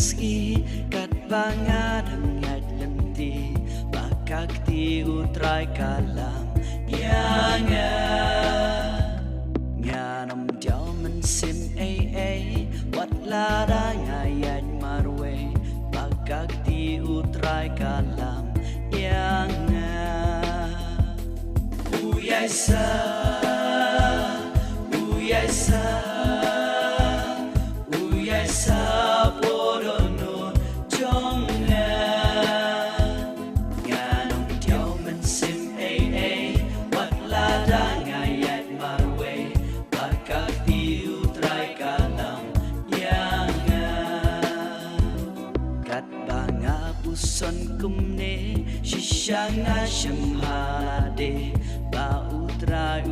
sngi kat banga dangat lenti bakak ti utrai kalam nyanga nyanam diao men sim wat la da ngayat marwe bakak ti utrai kalam nyanga uyasa uyasa uyasa porono jonga nganong tiao men sim wat la da ngayat marwe bakak ti utrai kalam yanga kat banga puson kumne shishanga shamhade ba utrai